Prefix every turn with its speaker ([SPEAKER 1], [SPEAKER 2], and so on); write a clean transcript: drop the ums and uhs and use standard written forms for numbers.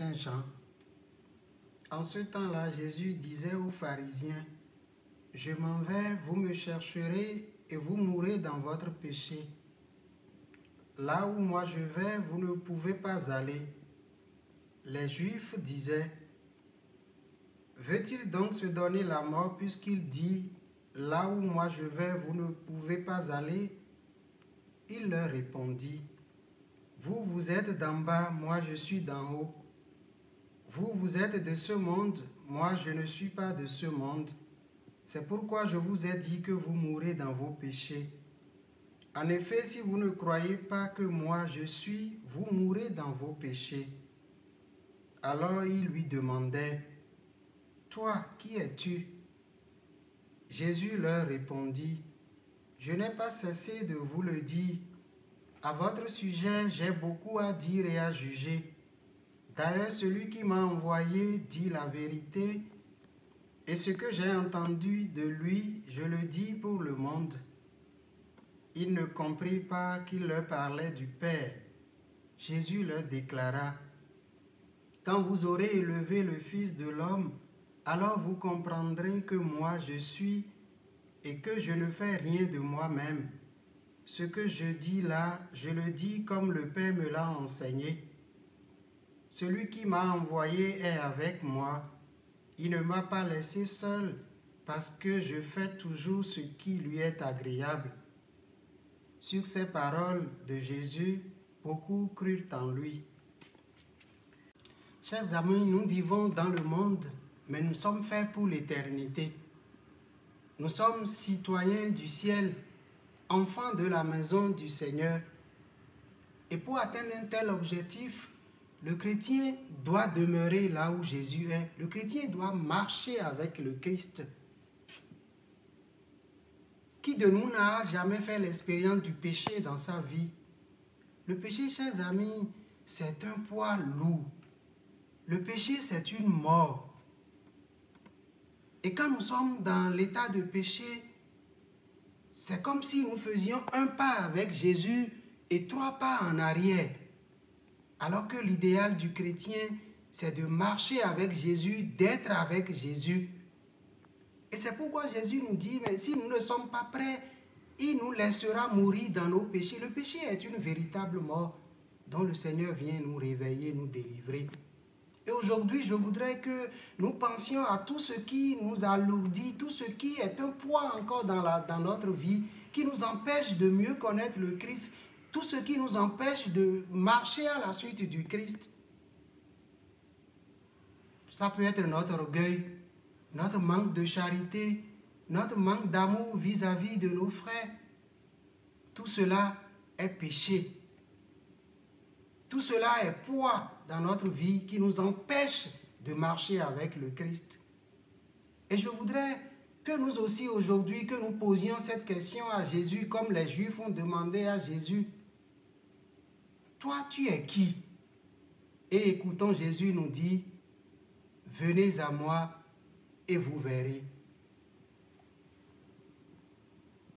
[SPEAKER 1] Saint Jean. En ce temps-là, Jésus disait aux pharisiens, « Je m'en vais, vous me chercherez et vous mourrez dans votre péché. Là où moi je vais, vous ne pouvez pas aller. » Les Juifs disaient, « Veut-il donc se donner la mort puisqu'il dit, « Là où moi je vais, vous ne pouvez pas aller ?» Il leur répondit, « Vous, vous êtes d'en bas, moi je suis d'en haut. Vous, vous êtes de ce monde, moi je ne suis pas de ce monde. C'est pourquoi je vous ai dit que vous mourrez dans vos péchés. En effet, si vous ne croyez pas que moi je suis, vous mourrez dans vos péchés. » Alors il lui demandait, « Toi, qui es-tu » Jésus leur répondit, « Je n'ai pas cessé de vous le dire. À votre sujet, j'ai beaucoup à dire et à juger. D'ailleurs, celui qui m'a envoyé dit la vérité, et ce que j'ai entendu de lui, je le dis pour le monde. » Ils ne comprirent pas qu'il leur parlait du Père. Jésus leur déclara, « Quand vous aurez élevé le Fils de l'homme, alors vous comprendrez que moi je suis et que je ne fais rien de moi-même. Ce que je dis là, je le dis comme le Père me l'a enseigné. Celui qui m'a envoyé est avec moi. Il ne m'a pas laissé seul parce que je fais toujours ce qui lui est agréable. » Sur ces paroles de Jésus, beaucoup crurent en lui. Chers amis, nous vivons dans le monde, mais nous sommes faits pour l'éternité. Nous sommes citoyens du ciel, enfants de la maison du Seigneur. Et pour atteindre un tel objectif, le chrétien doit demeurer là où Jésus est. Le chrétien doit marcher avec le Christ. Qui de nous n'a jamais fait l'expérience du péché dans sa vie? Le péché, chers amis, c'est un poids lourd. Le péché, c'est une mort. Et quand nous sommes dans l'état de péché, c'est comme si nous faisions un pas avec Jésus et 3 pas en arrière. Alors que l'idéal du chrétien, c'est de marcher avec Jésus, d'être avec Jésus. Et c'est pourquoi Jésus nous dit, mais si nous ne sommes pas prêts, il nous laissera mourir dans nos péchés. Le péché est une véritable mort dont le Seigneur vient nous réveiller, nous délivrer. Et aujourd'hui, je voudrais que nous pensions à tout ce qui nous alourdit, tout ce qui est un poids encore dans notre vie, qui nous empêche de mieux connaître le Christ, tout ce qui nous empêche de marcher à la suite du Christ. Ça peut être notre orgueil, notre manque de charité, notre manque d'amour vis-à-vis de nos frères. Tout cela est péché. Tout cela est poids dans notre vie qui nous empêche de marcher avec le Christ. Et je voudrais que nous aussi aujourd'hui, que nous posions cette question à Jésus comme les Juifs ont demandé à Jésus. Toi, tu es qui? Et écoutons, Jésus nous dit, venez à moi et vous verrez.